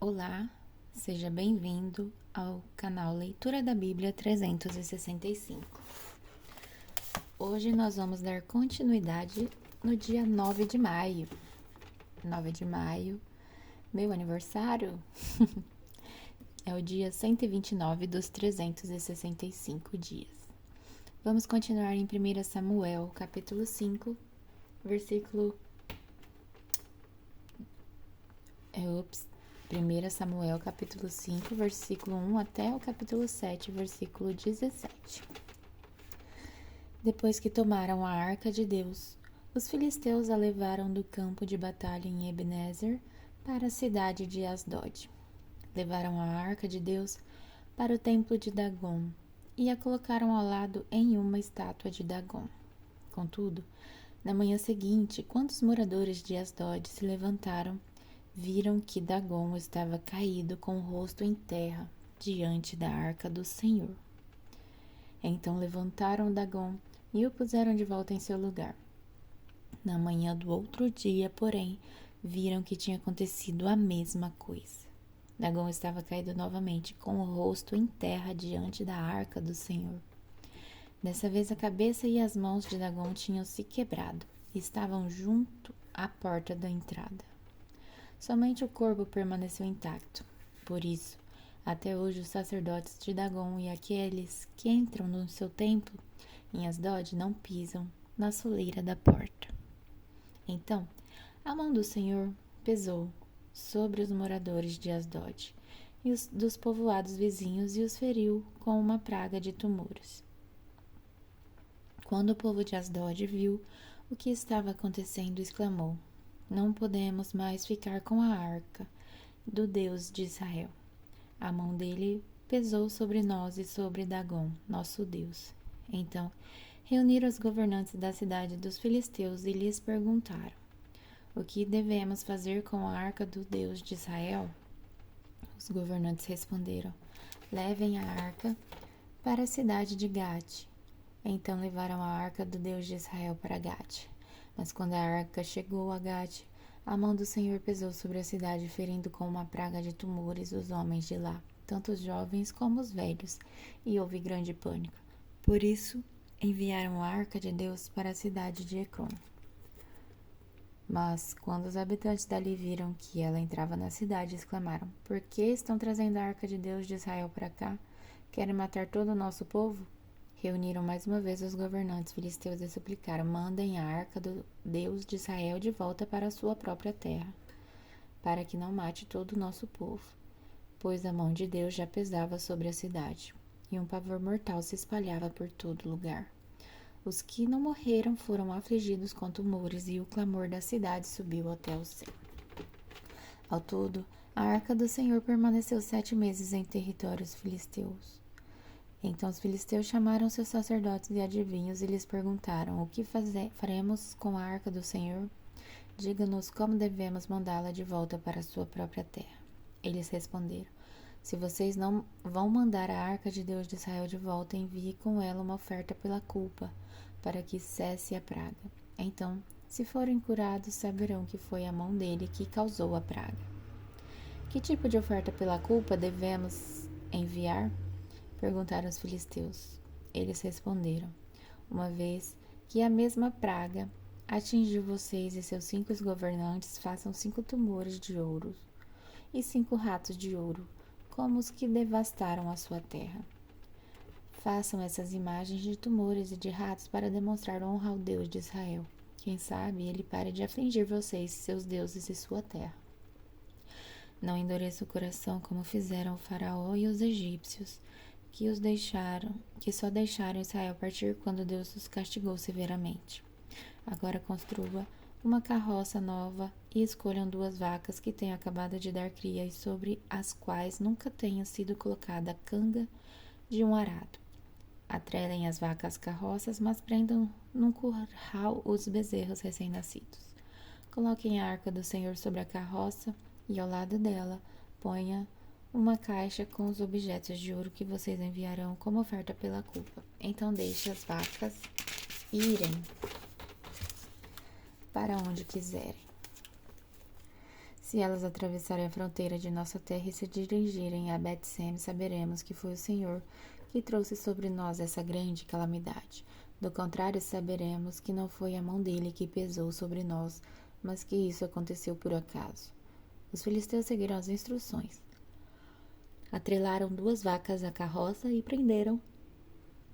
Olá, seja bem-vindo ao canal Leitura da Bíblia 365. Hoje nós vamos dar continuidade no dia 9 de maio. 9 de maio, meu aniversário, é o dia 129 dos 365 dias. Vamos continuar em 1 Samuel, capítulo 5, versículo... 1 Samuel, capítulo 5, versículo 1 até o capítulo 7, versículo 17. Depois que tomaram a arca de Deus, os filisteus a levaram do campo de batalha em Ebenezer para a cidade de Asdod. Levaram a arca de Deus para o templo de Dagom e a colocaram ao lado em uma estátua de Dagom. Contudo, na manhã seguinte, quando os moradores de Asdod se levantaram, viram que Dagom estava caído com o rosto em terra diante da arca do Senhor. Então levantaram Dagom e o puseram de volta em seu lugar. Na manhã do outro dia, porém, viram que tinha acontecido a mesma coisa. Dagom estava caído novamente com o rosto em terra diante da arca do Senhor. Dessa vez a cabeça e as mãos de Dagom tinham se quebrado e estavam junto à porta da entrada. Somente o corpo permaneceu intacto. Por isso, até hoje os sacerdotes de Dagom e aqueles que entram no seu templo em Asdod não pisam na soleira da porta. Então, a mão do Senhor pesou sobre os moradores de Asdod e dos povoados vizinhos e os feriu com uma praga de tumores. Quando o povo de Asdod viu o que estava acontecendo, exclamou: "Não podemos mais ficar com a arca do Deus de Israel. A mão dele pesou sobre nós e sobre Dagom, nosso Deus." Então, reuniram os governantes da cidade dos filisteus e lhes perguntaram: "O que devemos fazer com a arca do Deus de Israel?" Os governantes responderam: "Levem a arca para a cidade de Gate." Então levaram a arca do Deus de Israel para Gate. Mas quando a arca chegou a Gate, a mão do Senhor pesou sobre a cidade, ferindo com uma praga de tumores os homens de lá, tanto os jovens como os velhos, e houve grande pânico. Por isso, enviaram a arca de Deus para a cidade de Ecrom. Mas, quando os habitantes dali viram que ela entrava na cidade, exclamaram: "Por que estão trazendo a arca de Deus de Israel para cá? Querem matar todo o nosso povo?" Reuniram mais uma vez os governantes filisteus e suplicaram: "Mandem a arca do Deus de Israel de volta para a sua própria terra, para que não mate todo o nosso povo." Pois a mão de Deus já pesava sobre a cidade, e um pavor mortal se espalhava por todo lugar. Os que não morreram foram afligidos com tumores, e o clamor da cidade subiu até o céu. Ao todo, a arca do Senhor permaneceu 7 meses em territórios filisteus. Então os filisteus chamaram seus sacerdotes e adivinhos e lhes perguntaram: "O que faremos com a arca do Senhor? Diga-nos como devemos mandá-la de volta para a sua própria terra." Eles responderam: "Se vocês não vão mandar a arca de Deus de Israel de volta, envie com ela uma oferta pela culpa, para que cesse a praga. Então, se forem curados, saberão que foi a mão dele que causou a praga." "Que tipo de oferta pela culpa devemos enviar?" perguntaram os filisteus. Eles responderam: "Uma vez que a mesma praga atingiu vocês e seus 5 governantes, façam 5 tumores de ouro e 5 ratos de ouro, como os que devastaram a sua terra. Façam essas imagens de tumores e de ratos para demonstrar honra ao Deus de Israel. Quem sabe ele pare de afligir vocês, seus deuses e sua terra. Não endureça o coração como fizeram o faraó e os egípcios, que só deixaram Israel partir quando Deus os castigou severamente. Agora construa uma carroça nova e escolham 2 vacas que tenham acabado de dar cria e sobre as quais nunca tenha sido colocada a canga de um arado. Atrelem as vacas às carroças, mas prendam num curral os bezerros recém-nascidos. Coloquem a arca do Senhor sobre a carroça e ao lado dela ponha uma caixa com os objetos de ouro que vocês enviarão como oferta pela culpa. Então deixe as vacas irem para onde quiserem. Se elas atravessarem a fronteira de nossa terra e se dirigirem a Bet-Semes, saberemos que foi o Senhor que trouxe sobre nós essa grande calamidade. Do contrário, saberemos que não foi a mão dele que pesou sobre nós, mas que isso aconteceu por acaso. Os filisteus seguiram as instruções. Atrelaram 2 vacas à carroça e prenderam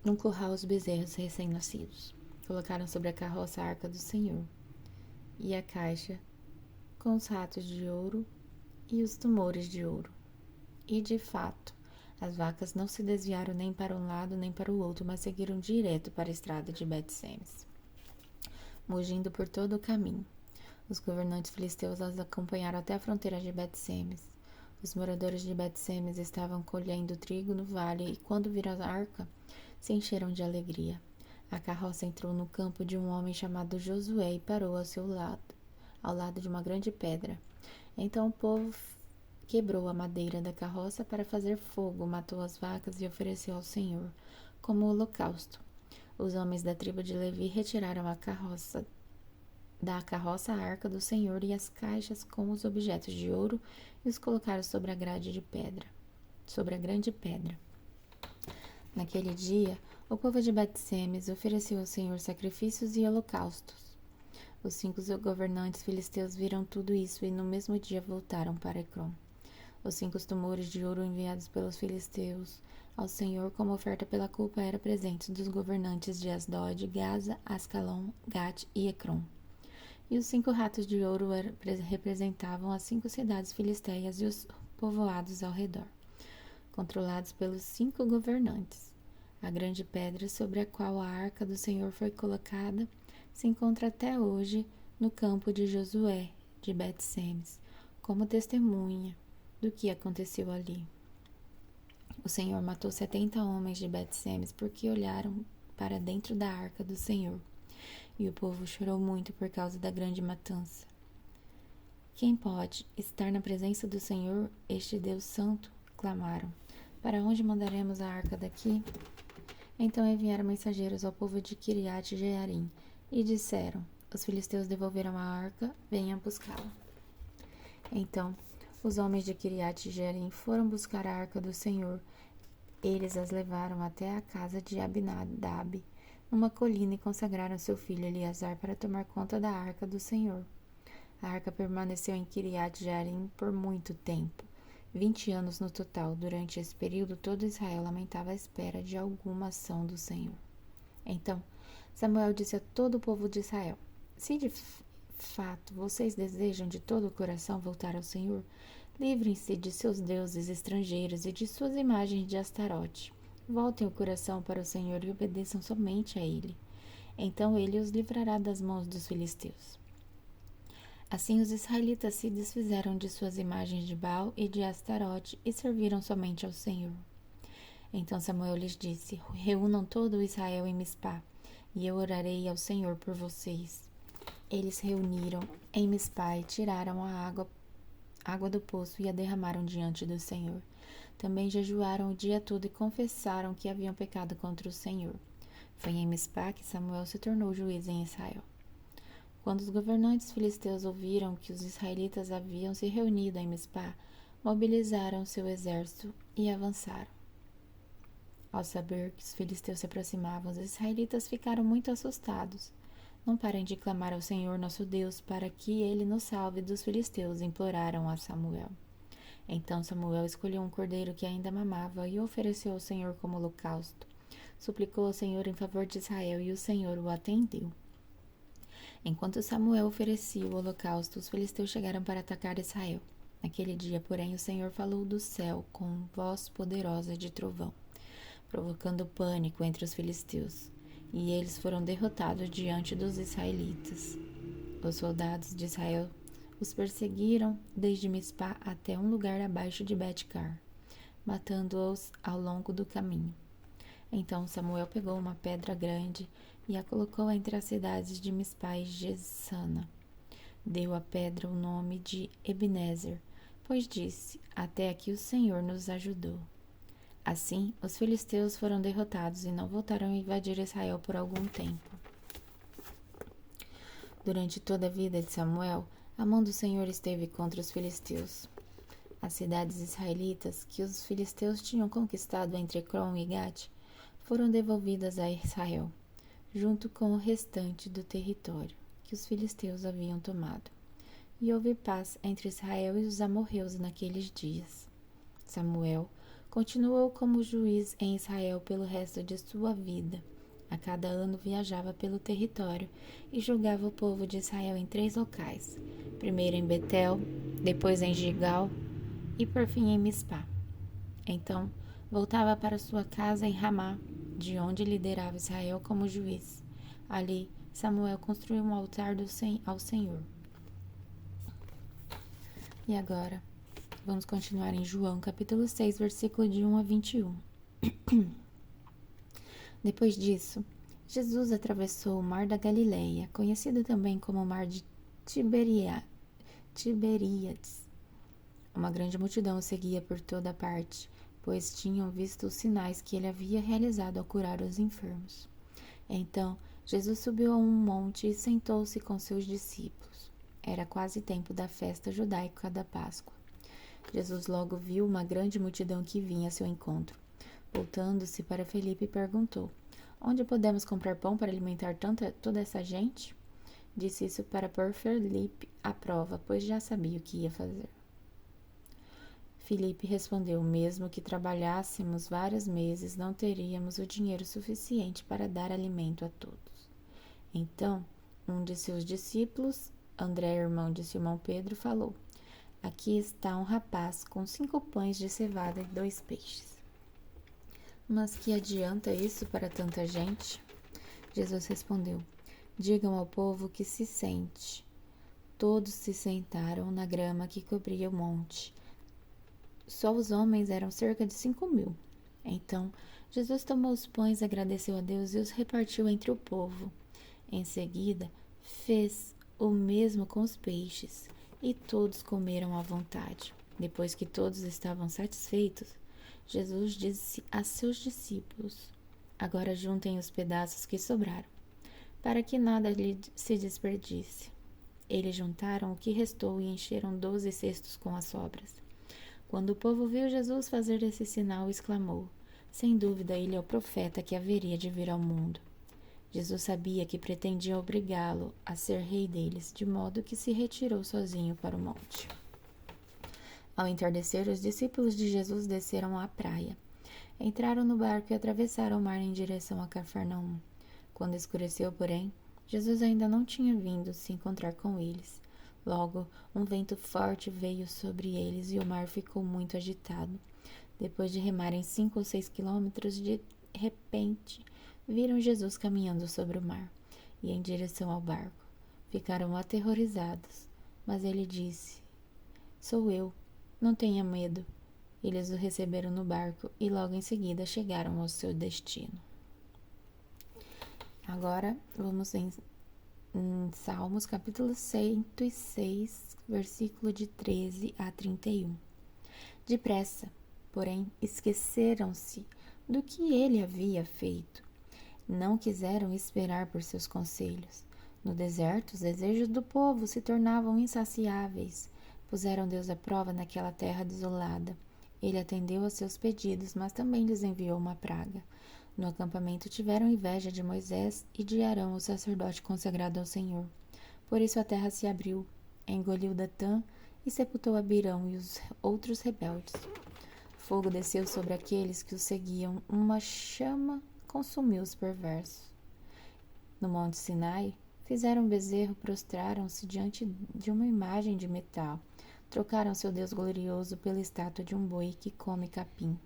num curral os bezerros recém-nascidos. Colocaram sobre a carroça a arca do Senhor e a caixa com os ratos de ouro e os tumores de ouro. E, de fato, as vacas não se desviaram nem para um lado nem para o outro, mas seguiram direto para a estrada de Bet-Semes, mugindo por todo o caminho. Os governantes filisteus as acompanharam até a fronteira de Bet-Semes. Os moradores de Bet-Semes estavam colhendo trigo no vale e, quando viram a arca, se encheram de alegria. A carroça entrou no campo de um homem chamado Josué e parou ao lado de uma grande pedra. Então o povo quebrou a madeira da carroça para fazer fogo, matou as vacas e ofereceu ao Senhor como holocausto. Os homens da tribo de Levi retiraram da carroça a arca do Senhor e as caixas com os objetos de ouro e os colocaram sobre a grande pedra. Naquele dia, o povo de Bet-Semes ofereceu ao Senhor sacrifícios e holocaustos. Os 5 governantes filisteus viram tudo isso e no mesmo dia voltaram para Ecrom. Os 5 tumores de ouro enviados pelos filisteus ao Senhor como oferta pela culpa eram presentes dos governantes de Asdod, Gaza, Ascalon, Gat e Ecrom. E os 5 ratos de ouro representavam as 5 cidades filisteias e os povoados ao redor, controlados pelos 5 governantes. A grande pedra sobre a qual a arca do Senhor foi colocada se encontra até hoje no campo de Josué, de Bet-Semes, como testemunha do que aconteceu ali. O Senhor matou 70 homens de Bet-Semes porque olharam para dentro da arca do Senhor. E o povo chorou muito por causa da grande matança. Quem pode estar na presença do Senhor, este Deus Santo? Clamaram. Para onde mandaremos a arca daqui? Então enviaram mensageiros ao povo de Kiriat Jearim e disseram: os filisteus devolveram a arca, venham buscá-la. Então os homens de Kiriat Jearim foram buscar a arca do Senhor. Eles as levaram até a casa de Abinadab, numa colina, e consagraram seu filho Eleazar para tomar conta da arca do Senhor. A arca permaneceu em Kiriat Jearim por muito tempo, 20 anos no total. Durante esse período, todo Israel lamentava a espera de alguma ação do Senhor. Então Samuel disse a todo o povo de Israel: se de fato vocês desejam de todo o coração voltar ao Senhor, livrem-se de seus deuses estrangeiros e de suas imagens de Astarote. Voltem o coração para o Senhor e obedeçam somente a Ele. Então Ele os livrará das mãos dos filisteus. Assim os israelitas se desfizeram de suas imagens de Baal e de Astarote e serviram somente ao Senhor. Então Samuel lhes disse: reúnam todo o Israel em Mispá, e eu orarei ao Senhor por vocês. Eles reuniram em Mispá e tiraram a água do poço e a derramaram diante do Senhor. Também jejuaram o dia todo e confessaram que haviam pecado contra o Senhor. Foi em Mispá que Samuel se tornou juiz em Israel. Quando os governantes filisteus ouviram que os israelitas haviam se reunido em Mispá, mobilizaram seu exército e avançaram. Ao saber que os filisteus se aproximavam, os israelitas ficaram muito assustados. Não parem de clamar ao Senhor nosso Deus para que Ele nos salve dos filisteus, imploraram a Samuel. Então Samuel escolheu um cordeiro que ainda mamava e o ofereceu ao Senhor como holocausto. Suplicou ao Senhor em favor de Israel e o Senhor o atendeu. Enquanto Samuel oferecia o holocausto, os filisteus chegaram para atacar Israel. Naquele dia, porém, o Senhor falou do céu com voz poderosa de trovão, provocando pânico entre os filisteus, e eles foram derrotados diante dos israelitas. Os soldados de Israel os perseguiram desde Mispá até um lugar abaixo de Bet-Car, matando-os ao longo do caminho. Então Samuel pegou uma pedra grande e a colocou entre as cidades de Mispá e Jesana. Deu à pedra o nome de Ebenezer, pois disse: até aqui o Senhor nos ajudou. Assim, os filisteus foram derrotados e não voltaram a invadir Israel por algum tempo. Durante toda a vida de Samuel, A mão do Senhor esteve contra os filisteus. As cidades israelitas que os filisteus tinham conquistado entre Ecrom e Gate foram devolvidas a Israel, junto com o restante do território que os filisteus haviam tomado. E houve paz entre Israel e os amorreus naqueles dias. Samuel continuou como juiz em Israel pelo resto de sua vida. A cada ano viajava pelo território e julgava o povo de Israel em 3 locais, primeiro em Betel, depois em Gilgal e por fim em Mispá. Então voltava para sua casa em Ramá, de onde liderava Israel como juiz. Ali Samuel construiu um altar ao Senhor. E agora, vamos continuar em João, capítulo 6, versículo de 1 a 21. Depois disso, Jesus atravessou o mar da Galileia, conhecido também como o mar de Tiberíades. Uma grande multidão o seguia por toda parte, pois tinham visto os sinais que ele havia realizado ao curar os enfermos. Então, Jesus subiu a um monte e sentou-se com seus discípulos. Era quase tempo da festa judaica da Páscoa. Jesus logo viu uma grande multidão que vinha a seu encontro. Voltando-se para Felipe, perguntou: Onde podemos comprar pão para alimentar toda essa gente? Disse isso para pôr Felipe à prova, pois já sabia o que ia fazer. Felipe respondeu: Mesmo que trabalhássemos vários meses, não teríamos o dinheiro suficiente para dar alimento a todos. Então, um de seus discípulos, André, irmão de Simão Pedro, falou: Aqui está um rapaz com 5 pães de cevada e 2 peixes. Mas que adianta isso para tanta gente? Jesus respondeu: Digam ao povo que se sente. Todos se sentaram na grama que cobria o monte. Só os homens eram cerca de 5.000. Então, Jesus tomou os pães, agradeceu a Deus e os repartiu entre o povo. Em seguida, fez o mesmo com os peixes, e todos comeram à vontade. Depois que todos estavam satisfeitos, Jesus disse a seus discípulos: Agora juntem os pedaços que sobraram, para que nada lhe se desperdice. Eles juntaram o que restou e encheram 12 cestos com as sobras. Quando o povo viu Jesus fazer esse sinal, exclamou: Sem dúvida, ele é o profeta que haveria de vir ao mundo. Jesus sabia que pretendiam obrigá-lo a ser rei deles, de modo que se retirou sozinho para o monte. Ao entardecer, os discípulos de Jesus desceram à praia. Entraram no barco e atravessaram o mar em direção a Cafarnaum. Quando escureceu, porém, Jesus ainda não tinha vindo se encontrar com eles. Logo, um vento forte veio sobre eles e o mar ficou muito agitado. Depois de remarem 5 ou 6 quilômetros, de repente, viram Jesus caminhando sobre o mar e em direção ao barco. Ficaram aterrorizados, mas ele disse: Sou eu, não tenha medo. Eles o receberam no barco e logo em seguida chegaram ao seu destino. Agora vamos em Salmos capítulo 106, versículo de 13 a 31. Depressa, porém, esqueceram-se do que ele havia feito. Não quiseram esperar por seus conselhos. No deserto, os desejos do povo se tornavam insaciáveis. Puseram Deus à prova naquela terra desolada. Ele atendeu a seus pedidos, mas também lhes enviou uma praga. No acampamento tiveram inveja de Moisés e de Arão, o sacerdote consagrado ao Senhor. Por isso a terra se abriu, engoliu Datã e sepultou Abirão e os outros rebeldes. Fogo desceu sobre aqueles que os seguiam, uma chama consumiu os perversos. No monte Sinai, fizeram um bezerro, prostraram-se diante de uma imagem de metal, trocaram seu Deus glorioso pela estátua de um boi que come capim.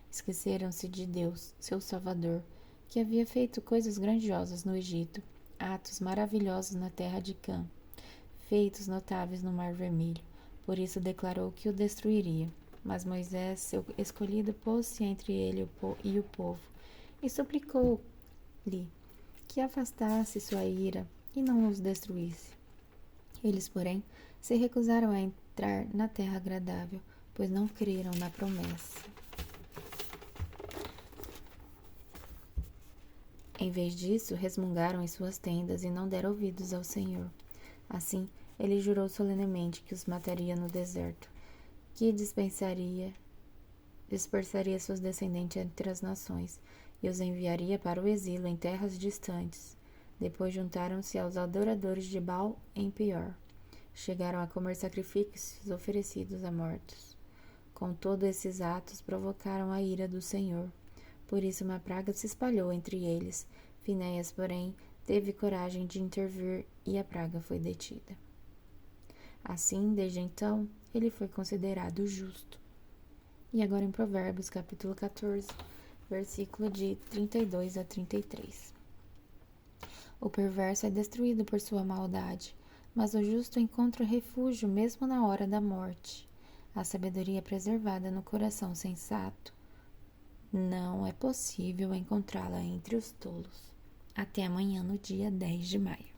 Esqueceram-se de Deus, seu Salvador, que havia feito coisas grandiosas no Egito, atos maravilhosos na terra de Cã, feitos notáveis no Mar Vermelho. Por isso declarou que o destruiria. Mas Moisés, seu escolhido, pôs-se entre ele e o povo, e suplicou-lhe que afastasse sua ira e não os destruísse. Eles, porém, se recusaram a entrar na terra agradável, pois não creram na promessa. Em vez disso, resmungaram em suas tendas e não deram ouvidos ao Senhor. Assim, Ele jurou solenemente que os mataria no deserto, que dispersaria seus descendentes entre as nações e os enviaria para o exílio em terras distantes. Depois juntaram-se aos adoradores de Baal em Peor. Chegaram a comer sacrifícios oferecidos a mortos. Contudo, esses atos provocaram a ira do Senhor. Por isso uma praga se espalhou entre eles. Finéias, porém, teve coragem de intervir e a praga foi detida. Assim, desde então, ele foi considerado justo. E agora em Provérbios, capítulo 14, versículo de 32 a 33. O perverso é destruído por sua maldade, mas o justo encontra refúgio mesmo na hora da morte. A sabedoria é preservada no coração sensato. Não é possível encontrá-la entre os tolos. Até amanhã, no dia 10 de maio.